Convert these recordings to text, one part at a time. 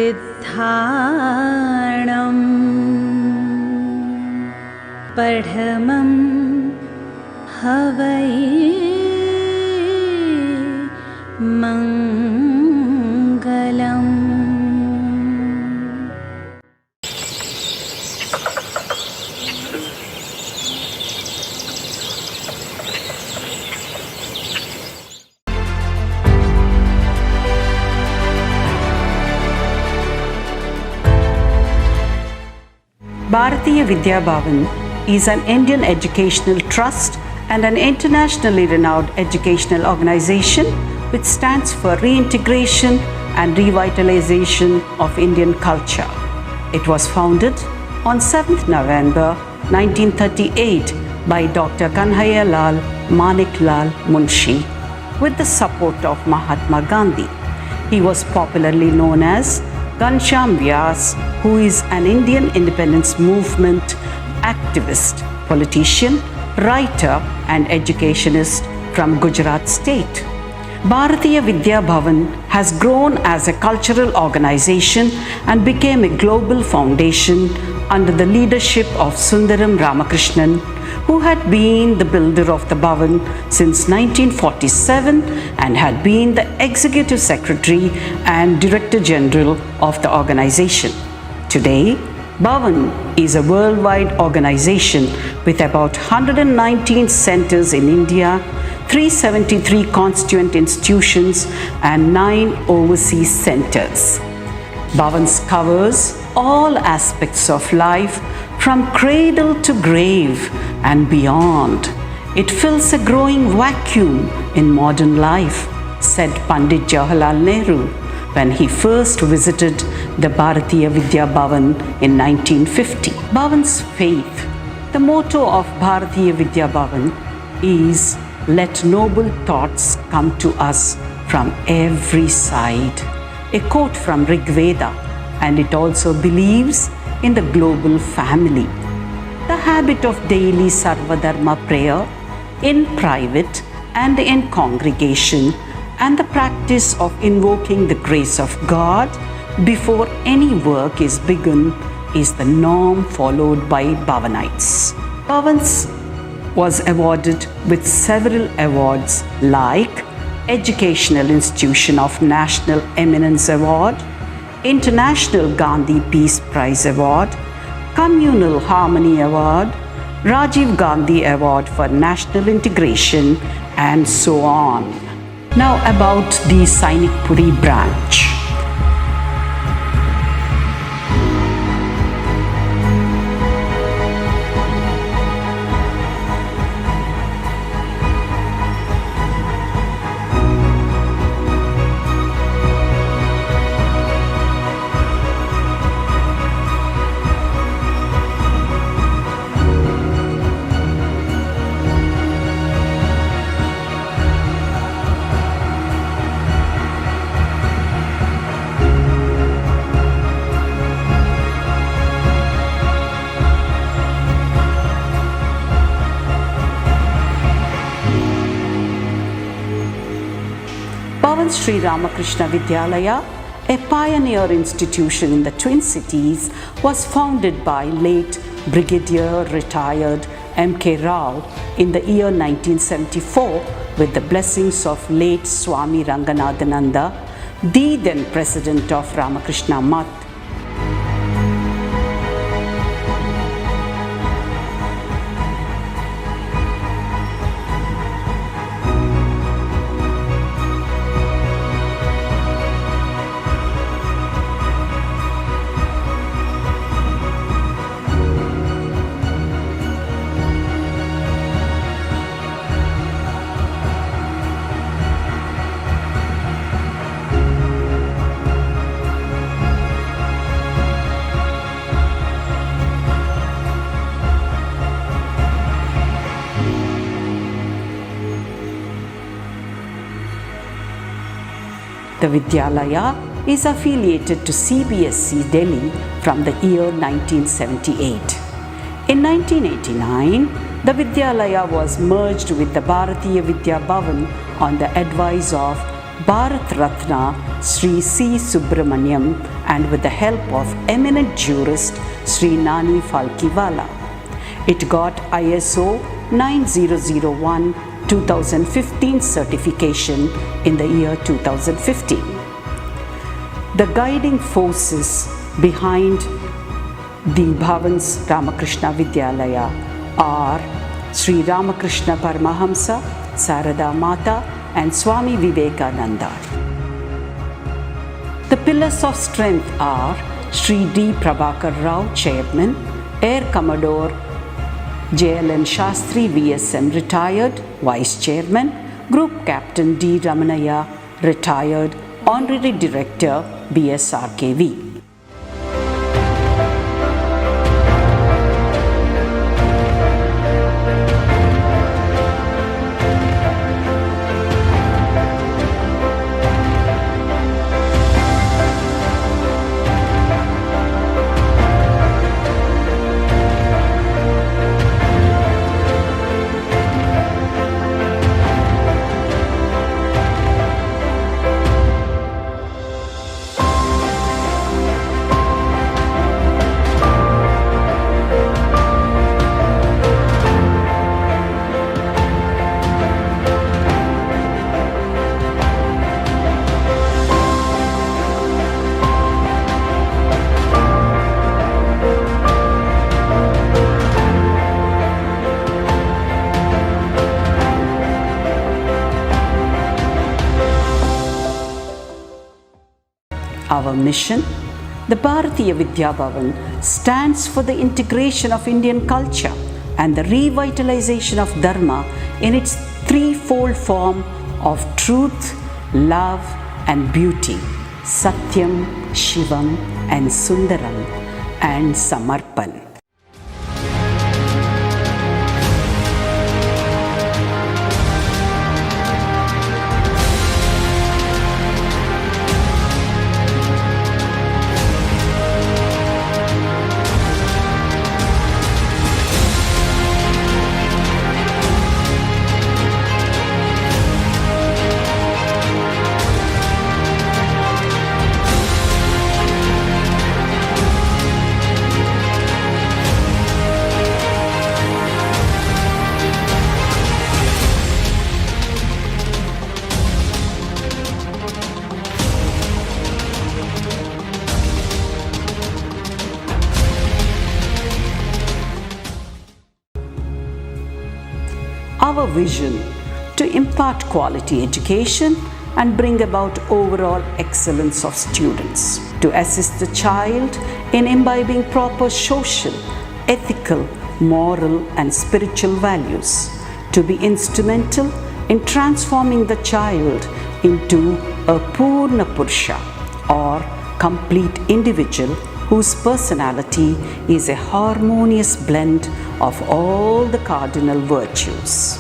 सिद्धाणं पढमं हवै मङ्गलम्। Bharatiya Vidya Bhavan is an Indian educational trust and an internationally renowned educational organization which stands for reintegration and revitalization of Indian culture. It was founded on 7th November 1938 by Dr. Kanhaiya Lal Manik Lal Munshi with the support of Mahatma Gandhi. He was popularly known as Ghanshyam Vyas, who is an Indian independence movement activist, politician, writer and educationist from Gujarat state. Bharatiya Vidya Bhavan has grown as a cultural organization and became a global foundation under the leadership of Sundaram Ramakrishnan, who had been the builder of the Bhavan since 1947 and had been the executive secretary and director general of the organization. Today, Bhavan is a worldwide organization with about 119 centers in India, 373 constituent institutions and 9 overseas centers. Bhavans covers all aspects of life from cradle to grave and beyond. It fills a growing vacuum in modern life, said Pandit Jawaharlal Nehru when he first visited the Bharatiya Vidya Bhavan in 1950. Bhavan's faith. The motto of Bharatiya Vidya Bhavan is, "Let noble thoughts come to us from every side." A quote from Rig Veda, and it also believes in the global family. The habit of daily Sarvadharma prayer in private and in congregation and the practice of invoking the grace of God before any work is begun is the norm followed by Bhavanites. Bhavans was awarded with several awards like Educational Institution of National Eminence Award, International Gandhi Peace Prize Award, Communal Harmony Award, Rajiv Gandhi Award for National Integration, and so on. Now about the Sainik Puri branch. Bhavan Sri Ramakrishna Vidyalaya, a pioneer institution in the Twin Cities, was founded by late Brigadier retired M.K. Rao in the year 1974 with the blessings of late Swami Ranganathananda, the then president of Ramakrishna Math. The Vidyalaya is affiliated to CBSE Delhi from the year 1978. In 1989, the Vidyalaya was merged with the Bharatiya Vidya Bhavan on the advice of Bharat Ratna Sri C. Subramaniam and with the help of eminent jurist Sri Nani Falkiwala. It got ISO 9001-2015 certification in the year 2015. The guiding forces behind the Bhavan's Ramakrishna Vidyalaya are Sri Ramakrishna Paramahamsa, Sarada Mata and Swami Vivekananda. The pillars of strength are Sri D. Prabhakar Rao, Chairman, Air Commodore JLN Shastri VSM, retired, Vice Chairman, Group Captain D. Ramanaya, retired, Honorary Director BSRKV. Our mission, the Bharatiya Vidya Bhavan, stands for the integration of Indian culture and the revitalization of Dharma in its threefold form of truth, love and beauty, Satyam, Shivam and Sundaram and Samarpan. Our vision to impart quality education and bring about overall excellence of students, to assist the child in imbibing proper social, ethical, moral and spiritual values, to be instrumental in transforming the child into a Purna Purusha or complete individual whose personality is a harmonious blend of all the cardinal virtues.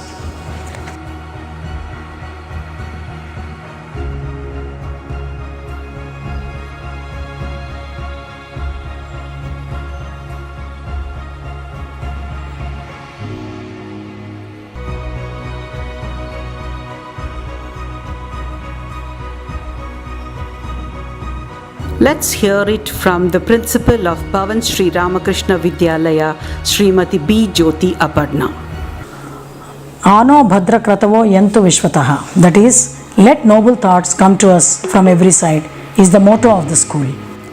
Let's hear it from the principal of Bhavan Sri Ramakrishna Vidyalaya, Srimati B. Jyoti Aparna. Ano Bhadra Kratavo Yantu Vishwataha. That is, let noble thoughts come to us from every side, is the motto of the school.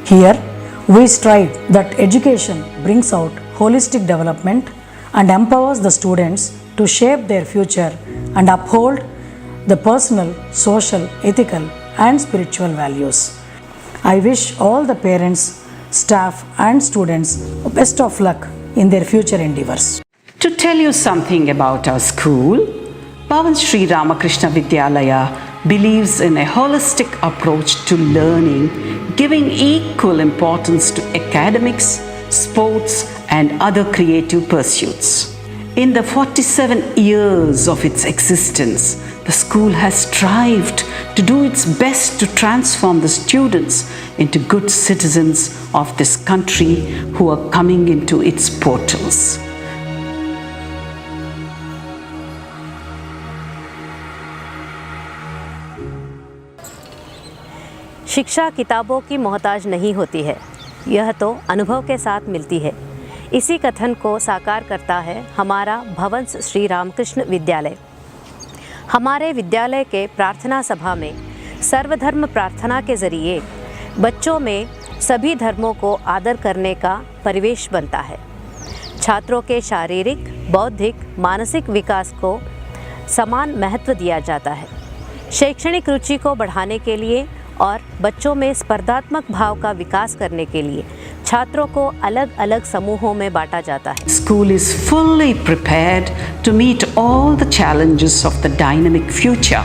Here, we strive that education brings out holistic development and empowers the students to shape their future and uphold the personal, social, ethical, and spiritual values. I wish all the parents, staff, and students best of luck in their future endeavors. To tell you something about our school, Bhavan Sri Ramakrishna Vidyalaya believes in a holistic approach to learning, giving equal importance to academics, sports, and other creative pursuits. In the 47 years of its existence, the school has strived to do its best to transform the students into good citizens of this country who are coming into its portals. शिक्षा किताबों की मोहताज नहीं होती है, यह तो अनुभव के साथ मिलती है। इसी कथन को साकार करता है हमारा भवंस श्री रामकृष्ण विद्यालय। हमारे विद्यालय के प्रार्थना सभा में सर्वधर्म प्रार्थना के ज़रिए बच्चों में सभी धर्मों को आदर करने का परिवेश बनता है। छात्रों के शारीरिक, बौद्धिक, मानसिक विकास को समान महत्व दिया जाता है। शैक्षणिक रुचि को बढ़ाने के लिए और बच्चों में स्पर्धात्मक भाव का विकास करने के लिए छात्रों को अलग अलग समूहों में बांटा जाता है। School is fully prepared to meet all the challenges of the dynamic future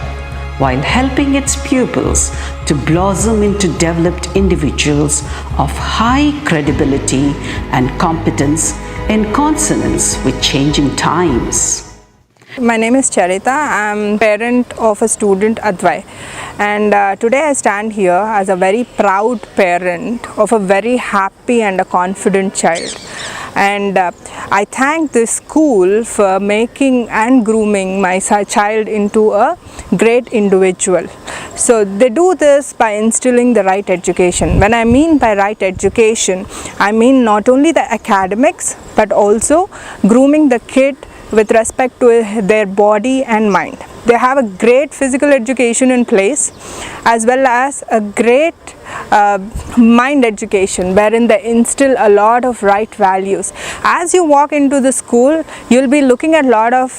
while helping its pupils to blossom into developed individuals of high credibility and competence in consonance with changing times. My name is Charita. I'm parent of a student Advai, and today I stand here as a very proud parent of a very happy and a confident child. And I thank this school for making and grooming my child into a great individual. So they do this by instilling the right education. When I mean by right education, I mean not only the academics but also grooming the kid with respect to their body and mind. They have a great physical education in place as well as a great mind education wherein they instill a lot of right values. As you walk into the school, you'll be looking at a lot of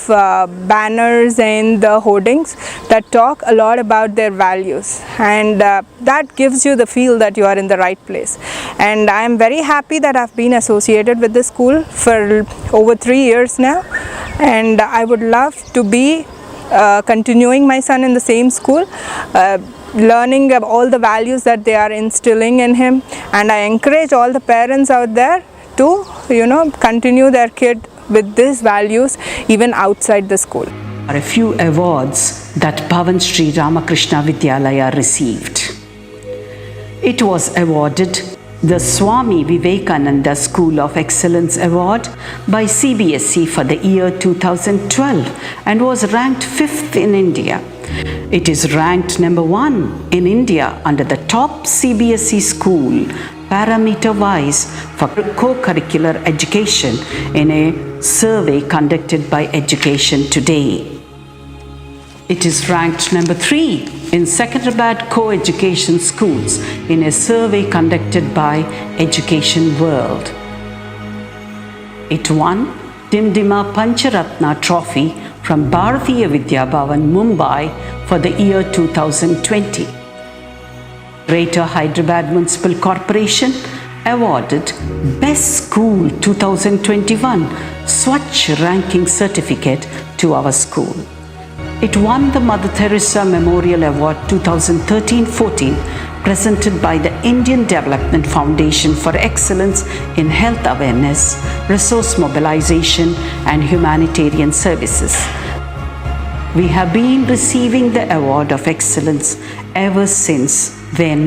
banners and the hoardings that talk a lot about their values, and that gives you the feel that you are in the right place. And I am very happy that I've been associated with the school for over 3 years now, and I would love to be continuing my son in the same school, learning all the values that they are instilling in him, and I encourage all the parents out there to continue their kid with these values even outside the school. Are a few awards that Bhavan Sri Ramakrishna Vidyalaya received. It was awarded the Swami Vivekananda School of Excellence Award by CBSE for the year 2012 and was ranked 5th in India. It is ranked number 1 in India under the top CBSE school parameter-wise for co-curricular education in a survey conducted by Education Today. It is ranked number 3 in Secunderabad co-education schools in a survey conducted by Education World. It won Dimdima Pancharatna Trophy from Bharatiya Vidya Bhavan, Mumbai for the year 2020. Greater Hyderabad Municipal Corporation awarded Best School 2021 Swachh Ranking Certificate to our school. It won the Mother Teresa Memorial Award 2013-14 presented by the Indian Development Foundation for Excellence in Health Awareness, Resource Mobilization and Humanitarian Services. We have been receiving the Award of Excellence ever since then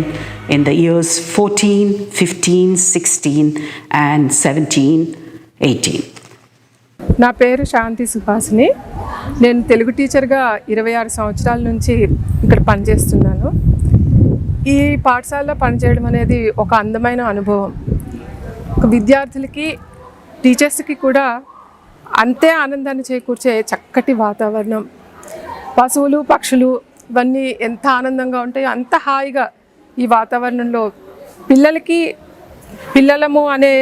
in the years 14, 15, 16 and 17, 18. నా పేరు శాంతి సుహాసిని. నేను తెలుగు టీచర్గా 26 సంవత్సరాల నుంచి ఇక్కడ పనిచేస్తున్నాను. ఈ పాఠశాలలో పనిచేయడం అనేది ఒక అందమైన అనుభవం. ఒక విద్యార్థులకి, టీచర్స్కి కూడా అంతే ఆనందాన్ని చేకూర్చే చక్కటి వాతావరణం, పశువులు, పక్షులు ఇవన్నీ ఎంత ఆనందంగా ఉంటాయో అంత హాయిగా ఈ వాతావరణంలో పిల్లలము అనే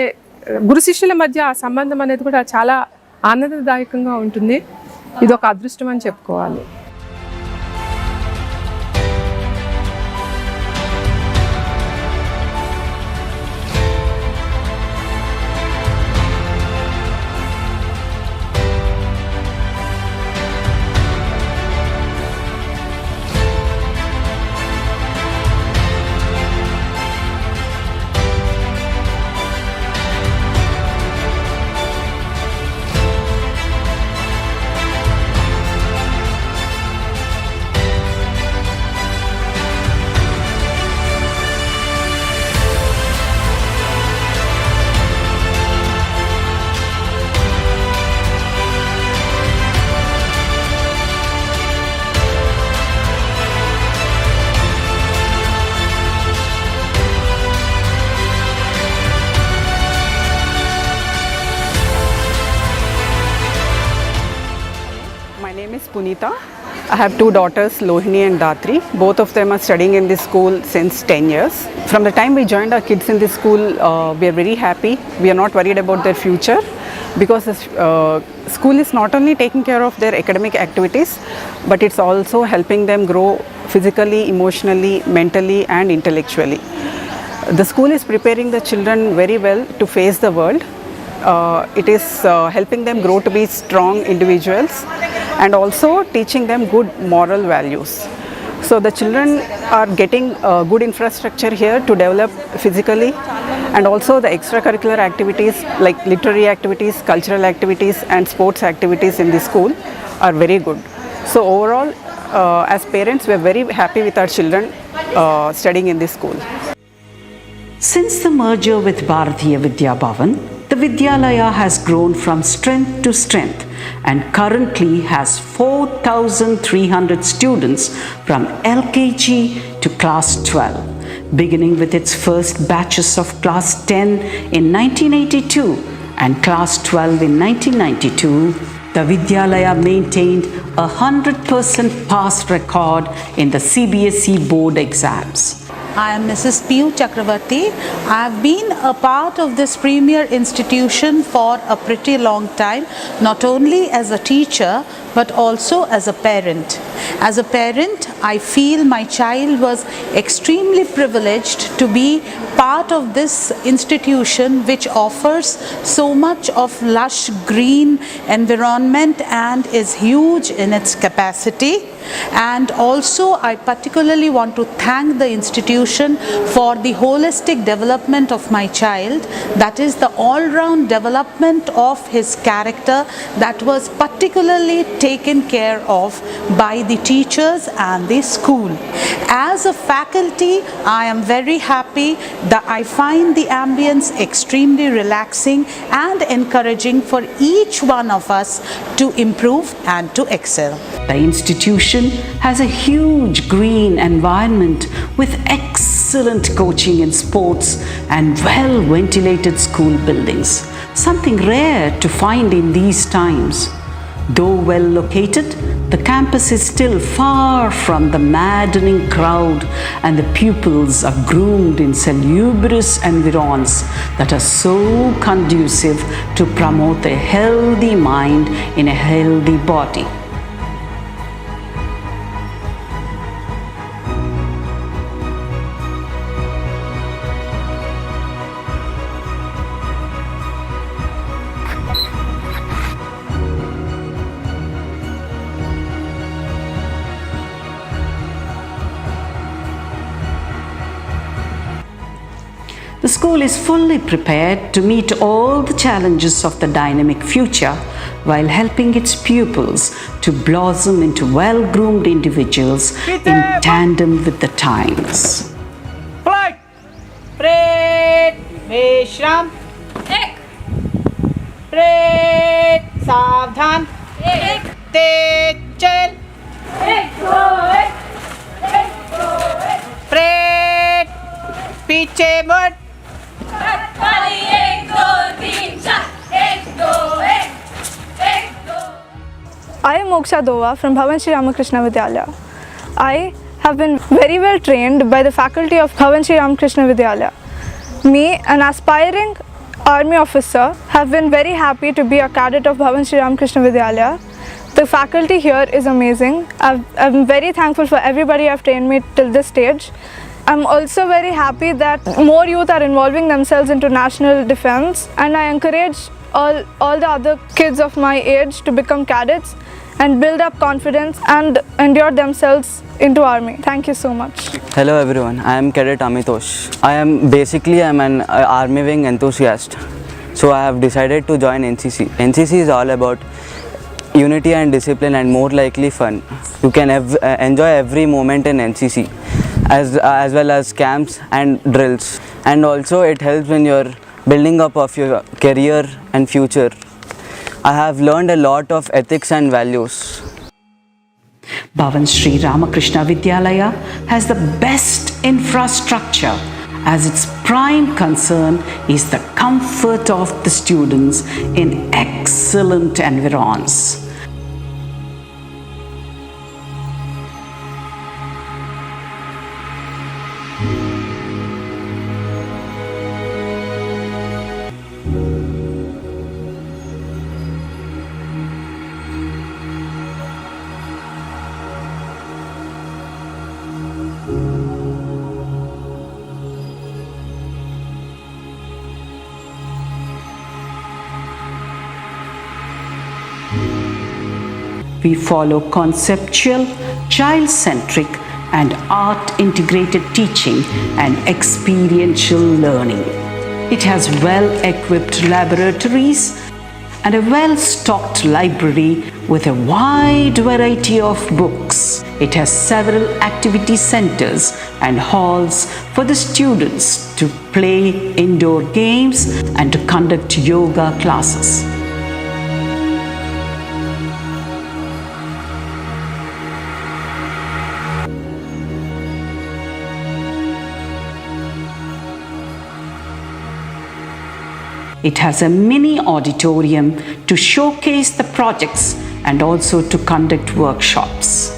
గురు శిష్యుల మధ్య ఆ సంబంధం అనేది కూడా చాలా ఆనందదాయకంగా ఉంటుంది. ఇది ఒక అదృష్టం అని చెప్పుకోవాలి. Punita. I have two daughters, Lohini and Datri. Both of them are studying in this school since 10 years. From the time we joined our kids in this school, we are very happy. We are not worried about their future because the school is not only taking care of their academic activities, but it's also helping them grow physically, emotionally, mentally and intellectually. The school is preparing the children very well to face the world. It is helping them grow to be strong individuals and also teaching them good moral values. So the children are getting good infrastructure here to develop physically, and also the extracurricular activities like literary activities, cultural activities and sports activities in the school are very good. So overall, as parents, we are very happy with our children studying in this school. Since the merger with Bharatiya Vidya Bhavan, the Vidyalaya has grown from strength to strength and currently has 4,300 students from LKG to class 12, beginning with its first batches of class 10 in 1982 and class 12 in 1992. The Vidyalaya maintained a 100% pass record in the CBSE board exams. I am Mrs. Piyu Chakravarti. I have been a part of this premier institution for a pretty long time, not only as a teacher but also as a parent. As a parent, I feel my child was extremely privileged to be part of this institution which offers so much of lush green environment and is huge in its capacity. And also I particularly want to thank the institution for the holistic development of my child, that is the all-round development of his character that was particularly taken care of by the teachers and the school. As a faculty, I am very happy that I find the ambience extremely relaxing and encouraging for each one of us to improve and to excel. The institution has a huge green environment with excellent coaching in sports and well-ventilated school buildings, something rare to find in these times. Though well located, the campus is still far from the maddening crowd and the pupils are groomed in salubrious environs that are so conducive to promote a healthy mind in a healthy body. The school is fully prepared to meet all the challenges of the dynamic future while helping its pupils to blossom into well-groomed individuals in tandem with the times. Flight! Parade! Vishram! Parade! Savdhan! Tej chal! Parade! पीछे मुड़ I am Moksha Dova from Bhavan Shri Ramakrishna Vidyalaya. I have been very well trained by the faculty of Bhavan Shri Ramakrishna Vidyalaya. Me, an aspiring army officer, have been very happy to be a cadet of Bhavan Shri Ramakrishna Vidyalaya. The faculty here is amazing. I'm very thankful for everybody who have trained me till this stage. I'm also very happy that more youth are involving themselves into national defense, and I encourage all the other kids of my age to become cadets and build up confidence and endure themselves into army. Thank you so much. Hello everyone, I am Cadet Amitosh. I am an army wing enthusiast. So I have decided to join NCC. NCC is all about unity and discipline and more likely fun. You can enjoy every moment in NCC as well as camps and drills. And also it helps in your building up of your career and future. I have learned a lot of ethics and values. Bhavan Shri Ramakrishna Vidyalaya has the best infrastructure, as its prime concern is the comfort of the students in excellent environs. We follow conceptual, child-centric and art-integrated teaching and experiential learning. It has well-equipped laboratories and a well-stocked library with a wide variety of books. It has several activity centers and halls for the students to play indoor games and to conduct yoga classes. It has a mini auditorium to showcase the projects and also to conduct workshops.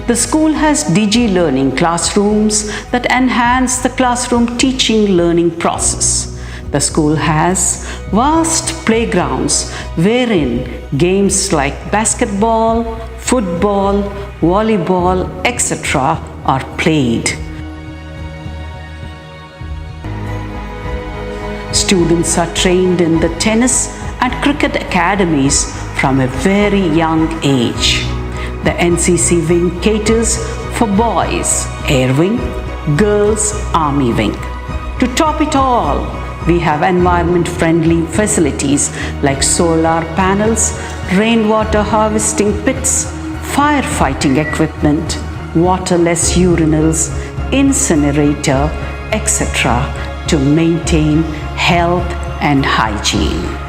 The school has DigiLearning classrooms that enhance the classroom teaching learning process. The school has vast playgrounds wherein games like basketball, football, volleyball, etc. are played. Students are trained in the tennis and cricket academies from a very young age. The NCC wing caters for boys, Air Wing, girls, Army Wing. To top it all, we have environment-friendly facilities like solar panels, rainwater harvesting pits, firefighting equipment, waterless urinals, incinerator, etc. to maintain health and hygiene.